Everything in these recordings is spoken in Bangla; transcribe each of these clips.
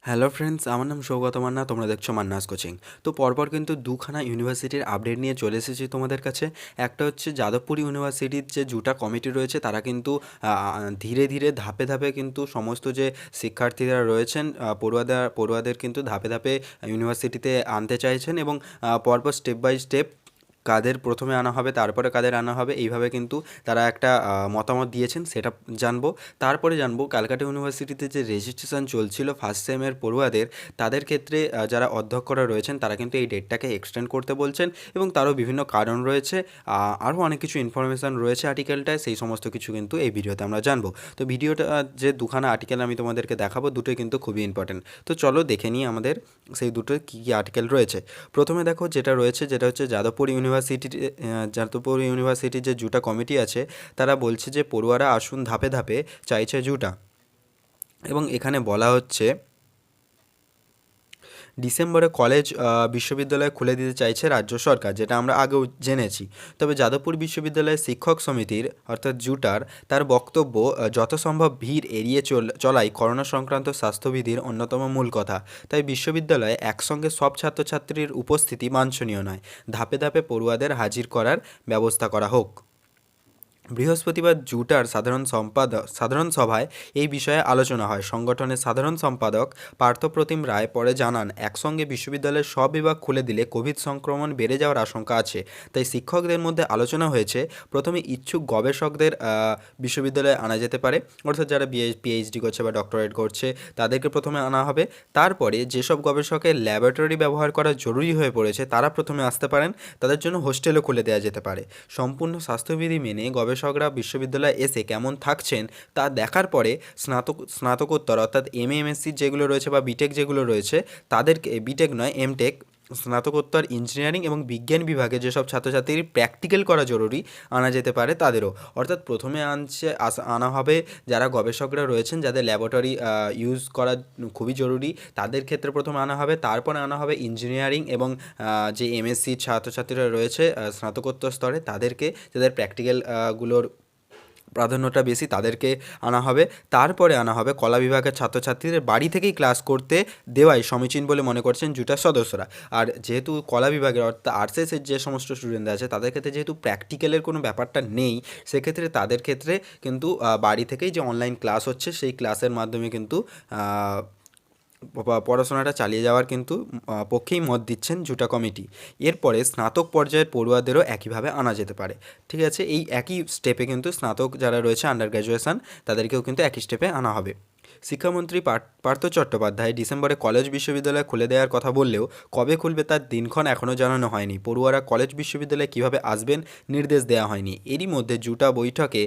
হ্যালো ফ্রেন্ডস, আমার নাম সৌগত মান্না। তোমরা দেখছো মান্নাস কোচিং। তো পরপর কিন্তু দুখানা ইউনিভার্সিটির আপডেট নিয়ে চলে এসেছি তোমাদের কাছে। একটা হচ্ছে যাদবপুর ইউনিভার্সিটির যে জুটা কমিটি রয়েছে, তারা কিন্তু ধীরে ধীরে ধাপে ধাপে কিন্তু সমস্ত যে শিক্ষার্থীরা রয়েছেন, পড়ুয়াদের কিন্তু ধাপে ধাপে ইউনিভার্সিটিতে আনতে চাইছেন এবং পরপর স্টেপ বাই স্টেপ কাদের প্রথমে আনা হবে, তারপরে কাদের আনা হবে, এইভাবে কিন্তু তারা একটা মতামত দিয়েছেন, সেটা জানবো। তারপরে জানবো ক্যালকাটা ইউনিভার্সিটিতে যে রেজিস্ট্রেশন চলছিল ফার্স্ট সেমের পড়ুয়াদের, তাদের ক্ষেত্রে যারা অধ্যক্ষরা রয়েছেন তারা কিন্তু এই ডেটটাকে এক্সটেন্ড করতে বলছেন এবং তারও বিভিন্ন কারণ রয়েছে। আরও অনেক কিছু ইনফরমেশান রয়েছে আর্টিকেলটায়, সেই সমস্ত কিছু কিন্তু এই ভিডিওতে আমরা জানবো। তো ভিডিওটা যে দুখানা আর্টিকেল আমি তোমাদেরকে দেখাবো, দুটোই কিন্তু খুবই ইম্পর্টেন্ট। তো চলো দেখে নিই আমাদের সেই দুটো কী কী আর্টিকেল রয়েছে। প্রথমে দেখো যেটা রয়েছে, যেটা হচ্ছে যাদবপুর ইউনিভার্সিটির যে জুটা কমিটি আছে, তারা বলছে যে পড়ুয়ারা আসুন ধাপে ধাপে, চাইছে জুটা। এবং এখানে বলা হচ্ছে ডিসেম্বরে কলেজ বিশ্ববিদ্যালয় খুলে দিতে চাইছে রাজ্য সরকার, যেটা আমরা আগেও জেনেছি। তবে যাদবপুর বিশ্ববিদ্যালয়ের শিক্ষক সমিতির অর্থাৎ জুটার তার বক্তব্য, যত সম্ভব ভিড় এড়িয়ে চলাই করোনা সংক্রান্ত স্বাস্থ্যবিধির অন্যতম মূল কথা। তাই বিশ্ববিদ্যালয়ে একসঙ্গে সব ছাত্রছাত্রীর উপস্থিতি বাঞ্ছনীয় নয়। ধাপে ধাপে পড়ুয়াদের হাজির করার ব্যবস্থা করা হোক। বৃহস্পতিবার জুটার সাধারণ সভায় এই বিষয়ে আলোচনা হয়। সংগঠনের সাধারণ সম্পাদক পার্থপ্রতিম রায় পরে জানান, একসঙ্গে বিশ্ববিদ্যালয়ের সব বিভাগ খুলে দিলে কোভিড সংক্রমণ বেড়ে যাওয়ার আশঙ্কা আছে। তাই শিক্ষকদের মধ্যে আলোচনা হয়েছে, প্রথমে ইচ্ছুক গবেষকদের বিশ্ববিদ্যালয়ে আনা যেতে পারে, অর্থাৎ যারা পিএইচডি করছে বা ডক্টরেট করছে তাদেরকে প্রথমে আনা হবে। তারপরে যেসব গবেষকের ল্যাবরেটরি ব্যবহার করা জরুরি হয়ে পড়েছে তারা প্রথমে আসতে পারেন, তাদের জন্য হোস্টেলও খুলে দেওয়া যেতে পারে। সম্পূর্ণ স্বাস্থ্যবিধি মেনে গবেষকরা বিশ্ববিদ্যালয়ে এসে কেমন থাকছেন তা দেখার পরে স্নাতকোত্তর অর্থাৎ M.Sc যেগুলো রয়েছে বা বিটেক যেগুলো রয়েছে, তাদেরকে, বিটেক নয় এমটেক, স্নাতকোত্তর ইঞ্জিনিয়ারিং এবং বিজ্ঞান বিভাগে যেসব ছাত্রছাত্রীর প্র্যাকটিক্যাল করা জরুরি আনা যেতে পারে তাদেরও। অর্থাৎ প্রথমে আনা হবে যারা গবেষকরা রয়েছেন, যাদের ল্যাবরেটরি ইউজ করা খুবই জরুরি, তাদের ক্ষেত্রে প্রথমে আনা হবে। তারপরে আনা হবে ইঞ্জিনিয়ারিং এবং যে M.Sc ছাত্রছাত্রীরা রয়েছে স্নাতকোত্তর স্তরে, তাদেরকে, যাদের প্র্যাকটিক্যালগুলোর প্রাধান্যটা বেশি, তাদেরকে আনা হবে। তারপরে আনা হবে কলা বিভাগের ছাত্রছাত্রীদের বাড়ি থেকেই ক্লাস করতে দেওয়াই সমীচীন বলে মনে করছেন জুটার সদস্যরা। আর যেহেতু কলা বিভাগের অর্থাৎ আর্টসের যে সমস্ত স্টুডেন্টরা আছে তাদের ক্ষেত্রে যেহেতু প্র্যাকটিক্যালের কোনো ব্যাপারটা নেই, সেক্ষেত্রে তাদের ক্ষেত্রে কিন্তু বাড়ি থেকেই যে অনলাইন ক্লাস হচ্ছে সেই ক্লাসের মাধ্যমে কিন্তু পড়াশোনাটা চালিয়ে যাওয়ার কিন্তু পক্ষেই মত দিচ্ছেন জুটা কমিটি। এরপরে স্নাতক পর্যায়ের পড়ুয়াদেরও একইভাবে আনা যেতে পারে। ঠিক আছে, এই একই স্টেপে কিন্তু স্নাতক যারা রয়েছে আন্ডার গ্র্যাজুয়েশন, তাদেরকেও কিন্তু একই স্টেপে আনা হবে। শিক্ষামন্ত্রী পার্থ চট্টোপাধ্যায় ডিসেম্বরে কলেজ বিশ্ববিদ্যালয় খুলে দেওয়ার কথা বললেও কবে খুলবে তার দিনক্ষণ এখনও জানানো হয়নি। পড়ুয়ারা কলেজ বিশ্ববিদ্যালয়ে কীভাবে আসবেন নির্দেশ দেওয়া হয়নি। এরই মধ্যে জুটা বৈঠকে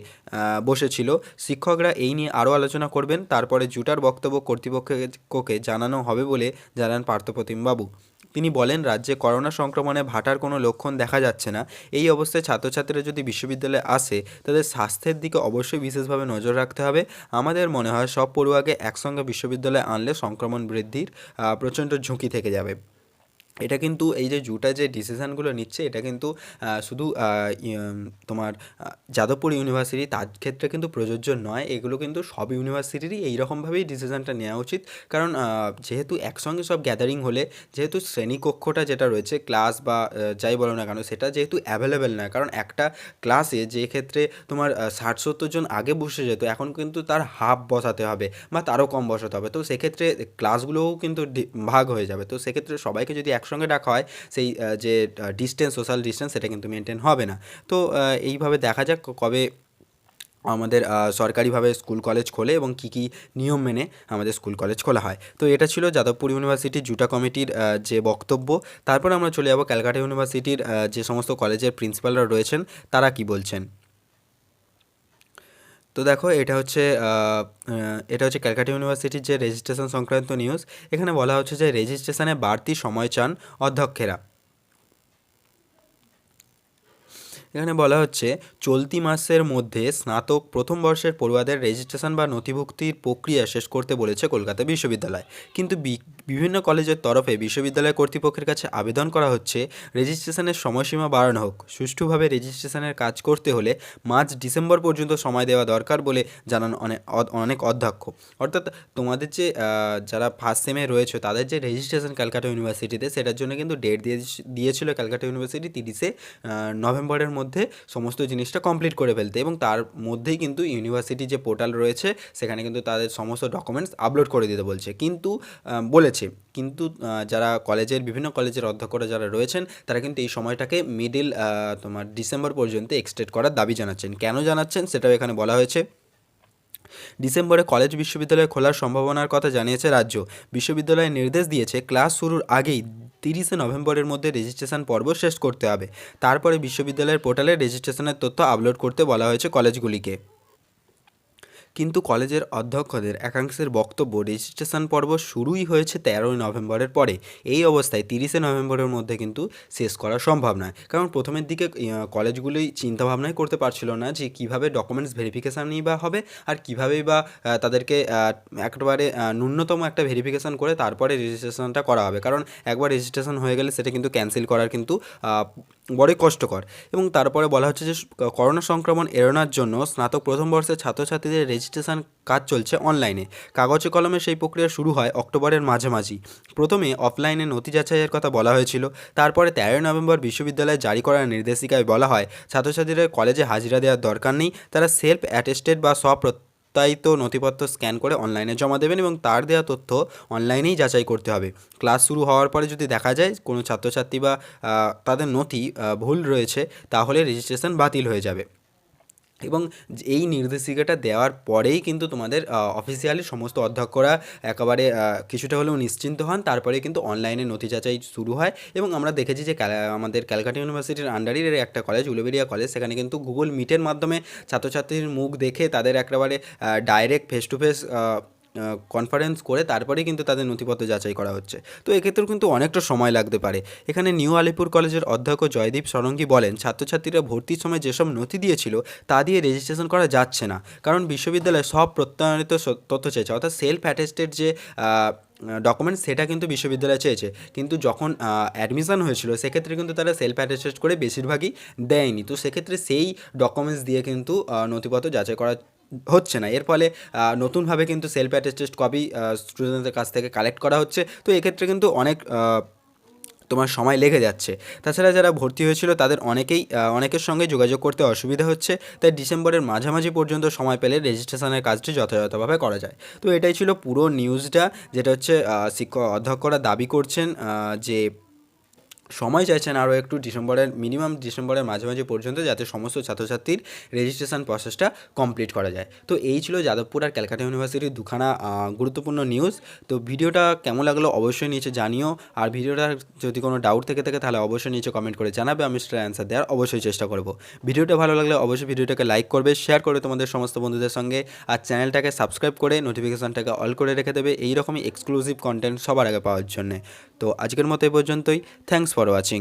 বসেছিল। শিক্ষকরা এই নিয়ে আরও আলোচনা করবেন, তারপরে জুটার বক্তব্য কর্তৃপক্ষকে জানানো হবে বলে জানান পার্থপ্রতিমবাবু। তিনি বলেন, রাজ্যে করোনা সংক্রমণে ভাটার কোনো লক্ষণ দেখা যাচ্ছে না। এই অবস্থায় ছাত্রছাত্রীরা যদি বিশ্ববিদ্যালয়ে আসে, তাদের স্বাস্থ্যের দিকে অবশ্যই বিশেষভাবে নজর রাখতে হবে। আমাদের মনে হয় সব পড়ুয়াকে একসঙ্গে বিশ্ববিদ্যালয়ে আনলে সংক্রমণ বৃদ্ধির প্রচণ্ড ঝুঁকি থেকে যাবে। এটা কিন্তু এই যে জুটা যে ডিসিশানগুলো নিচ্ছে, এটা কিন্তু শুধু তোমার যাদবপুর ইউনিভার্সিটি তার ক্ষেত্রে কিন্তু প্রযোজ্য নয়। এগুলো কিন্তু সব ইউনিভার্সিটিরই এইরকমভাবেই ডিসিশানটা নেওয়া উচিত। কারণ যেহেতু একসঙ্গে সব গ্যাদারিং হলে, যেহেতু শ্রেণীকক্ষটা যেটা রয়েছে, ক্লাস বা যাই বলো না কেন, সেটা যেহেতু অ্যাভেলেবেল নয়। কারণ একটা ক্লাসে যে ক্ষেত্রে তোমার 60-70 জন আগে বসে যেত, এখন কিন্তু তার হাফ বসাতে হবে বা তারও কম বসাতে হবে। তো সেক্ষেত্রে ক্লাসগুলোও কিন্তু ভাগ হয়ে যাবে। তো সেক্ষেত্রে সবাইকে যদি একসঙ্গে ডাকা হয়, সেই যে সোশ্যাল ডিস্টেন্স, সেটা কিন্তু মেনটেন হবে না। তো এইভাবে দেখা যাক কবে আমাদের সরকারিভাবে স্কুল কলেজ খোলে এবং কী কী নিয়ম মেনে আমাদের স্কুল কলেজ খোলা হয়। তো এটা ছিল যাদবপুর ইউনিভার্সিটির জুটা কমিটির যে বক্তব্য। তারপর আমরা চলে যাব ক্যালকাটা ইউনিভার্সিটির যে সমস্ত কলেজের প্রিন্সিপালরা রয়েছেন তারা কি বলছেন। তো দেখো, এটা হচ্ছে ক্যালকাটা ইউনিভার্সিটির যে রেজিস্ট্রেশন সংক্রান্ত নিউজ। এখানে বলা হচ্ছে যে রেজিস্ট্রেশনে বাড়তি সময় চান অধ্যক্ষেরা। এখানে বলা হচ্ছে, চলতি মাসের মধ্যে স্নাতক প্রথম বর্ষের পড়ুয়াদের রেজিস্ট্রেশন বা নথিভুক্তির প্রক্রিয়া শেষ করতে বলেছে কলকাতা বিশ্ববিদ্যালয়। কিন্তু বিভিন্ন কলেজের তরফে বিশ্ববিদ্যালয় কর্তৃপক্ষের কাছে আবেদন করা হচ্ছে রেজিস্ট্রেশনের সময়সীমা বাড়ানো হোক। সুষ্ঠুভাবে রেজিস্ট্রেশনের কাজ করতে হলে মার্চ ডিসেম্বর পর্যন্ত সময় দেওয়া দরকার বলে জানান অনেক অধ্যক্ষ। অর্থাৎ তোমাদের যে যারা ফার্স্ট সেমে রয়েছে তাদের যে রেজিস্ট্রেশন ক্যালকাটা ইউনিভার্সিটিতে, সেটার জন্য কিন্তু ডেট দিয়েছিল ক্যালকাটা ইউনিভার্সিটি 30শে নভেম্বরের মধ্যে সমস্ত জিনিসটা কমপ্লিট করে ফেলতে, এবং তার মধ্যেই কিন্তু ইউনিভার্সিটি যে পোর্টাল রয়েছে সেখানে কিন্তু তাদের সমস্ত ডকুমেন্টস আপলোড করে দিতে বলছে, কিন্তু যারা বিভিন্ন কলেজের অধ্যক্ষরা যারা রয়েছেন তারা কিন্তু এই সময়টাকে তোমার ডিসেম্বর পর্যন্ত এক্সটেন্ড করার দাবি জানাচ্ছেন। কেন জানাচ্ছেন সেটাও এখানে বলা হয়েছে। ডিসেম্বরে কলেজ বিশ্ববিদ্যালয় খোলার সম্ভাবনার কথা জানিয়েছে রাজ্য। বিশ্ববিদ্যালয় নির্দেশ দিয়েছে ক্লাস শুরুর আগেই 30শে নভেম্বরের মধ্যে রেজিস্ট্রেশন পর্ব শেষ করতে হবে। তারপরে বিশ্ববিদ্যালয়ের পোর্টালে রেজিস্ট্রেশনের তথ্য আপলোড করতে বলা হয়েছে কলেজগুলিকে। কিন্তু কলেজের অধ্যক্ষদের একাংশের বক্তব্য, রেজিস্ট্রেশন পর্ব শুরুই হয়েছে 13ই নভেম্বরের পরে। এই অবস্থায় 30শে নভেম্বরের মধ্যে কিন্তু শেষ করা সম্ভব নয়, কারণ প্রথমের দিকে কলেজগুলোই চিন্তাভাবনাই করতে পারছিল না যে কীভাবে ডকুমেন্টস ভেরিফিকেশানই বা হবে, আর কীভাবেই বা তাদেরকে একেবারে ন্যূনতম একটা ভেরিফিকেশান করে তারপরে রেজিস্ট্রেশনটা করা হবে, কারণ একবার রেজিস্ট্রেশন হয়ে গেলে সেটা কিন্তু ক্যান্সেল করার কিন্তু বড়ই কষ্টকর। এবং তারপরে বলা হচ্ছে যে করোনা সংক্রমণ এড়ানোর জন্য স্নাতক প্রথম বর্ষের ছাত্রছাত্রীদের রেজিস্ট্রেশন কাজ চলছে অনলাইনে। কাগজে কলমে সেই প্রক্রিয়া শুরু হয় অক্টোবরের মাঝামাঝি। প্রথমে অফলাইনে নথি যাচাইয়ের কথা বলা হয়েছিল, তারপরে 13ই নভেম্বর বিশ্ববিদ্যালয়ে জারি করার নির্দেশিকায় বলা হয় ছাত্রছাত্রীরা কলেজে হাজিরা দেওয়ার দরকার নেই, তারা সেলফ অ্যাটেস্টেড বা স্বপ্রত্যয়িত নথিপত্র স্ক্যান করে অনলাইনে জমা দেবেন এবং তার দেওয়া তথ্য অনলাইনেই যাচাই করতে হবে। ক্লাস শুরু হওয়ার পরে যদি দেখা যায় কোনো ছাত্রছাত্রী বা তাদের নথি ভুল রয়েছে, তাহলে রেজিস্ট্রেশন বাতিল হয়ে যাবে। এবং এই নির্দেশিকাটা দেওয়ার পরেই কিন্তু তোমাদের অফিসিয়ালি সমস্ত অধ্যক্ষরা একেবারে কিছুটা হলেও নিশ্চিন্ত হন। তারপরে কিন্তু অনলাইনে নথি যাচাই শুরু হয়, এবং আমরা দেখেছি যে আমাদের ক্যালকাটা ইউনিভার্সিটির আন্ডারের একটা কলেজ, উলুবেড়িয়া কলেজ, সেখানে কিন্তু গুগল মিটের মাধ্যমে ছাত্রছাত্রীর মুখ দেখে তাদের একেবারে direct face to face conference করে তারপরেই কিন্তু তাদের নথিপত্র যাচাই করা হচ্ছে। তো এক্ষেত্রেও কিন্তু অনেকটা সময় লাগতে পারে। এখানে নিউ আলিপুর কলেজের অধ্যক্ষ জয়দীপ ষড়ঙ্গী বলেন, ছাত্রছাত্রীরা ভর্তির সময় যেসব নথি দিয়েছিল তা দিয়ে রেজিস্ট্রেশন করা যাচ্ছে না, কারণ বিশ্ববিদ্যালয় সব প্রত্যয়নিত তথ্য চেয়েছে, অর্থাৎ সেলফ অ্যাটেস্টেড যে ডকুমেন্টস সেটা কিন্তু বিশ্ববিদ্যালয় চেয়েছে, কিন্তু যখন অ্যাডমিশন হয়েছিল সেক্ষেত্রে কিন্তু তারা সেলফ অ্যাটেস্টেড করে বেশিরভাগই দেয়নি। তো সেক্ষেত্রে সেই ডকুমেন্টস দিয়ে কিন্তু নথিপত্র যাচাই করা হচ্ছে না। এর ফলে নতুনভাবে কিন্তু সেলফ অ্যাটেস্টেড কপি স্টুডেন্টদের কাছ থেকে কালেক্ট করা হচ্ছে। তো এক্ষেত্রে কিন্তু অনেক তোমার সময় লেগে যাচ্ছে। তাছাড়া যারা ভর্তি হয়েছিল তাদের অনেকের সঙ্গে যোগাযোগ করতে অসুবিধা হচ্ছে, তাই ডিসেম্বরের মাঝামাঝি পর্যন্ত সময় পেলে রেজিস্ট্রেশনের কাজটি যথাযথভাবে করা যায়। তো এটাই ছিল পুরো নিউজটা, যেটা হচ্ছে অধ্যক্ষরা দাবি করছেন যে সময় চাইছেন আরও একটু মিনিমাম ডিসেম্বরের মাঝামাঝি পর্যন্ত, যাতে সমস্ত ছাত্রছাত্রীর রেজিস্ট্রেশন প্রসেসটা কমপ্লিট করা যায়। তো এই ছিল যাদবপুর আর ক্যালকাটা ইউনিভার্সিটির দুখানা গুরুত্বপূর্ণ নিউজ। তো ভিডিওটা কেমন লাগলো অবশ্যই নিচে জানিও, আর ভিডিওটার যদি কোনো ডাউট থেকে থাকে তাহলে অবশ্যই নিচে কমেন্ট করে জানাবে, আমি সেটার অ্যান্সার দেওয়ার অবশ্যই চেষ্টা করব। ভিডিওটা ভালো লাগলে অবশ্যই ভিডিওটাকে লাইক করবে, শেয়ার করে তোমাদের সমস্ত বন্ধুদের সঙ্গে, আর চ্যানেলটাকে সাবস্ক্রাইব করে নোটিফিকেশানটাকে অল করে রেখে দেবে এইরকমই এক্সক্লুসিভ কন্টেন্ট সবার আগে পাওয়ার জন্য। তো আজকের মতো এই পর্যন্তই। Thanks for watching.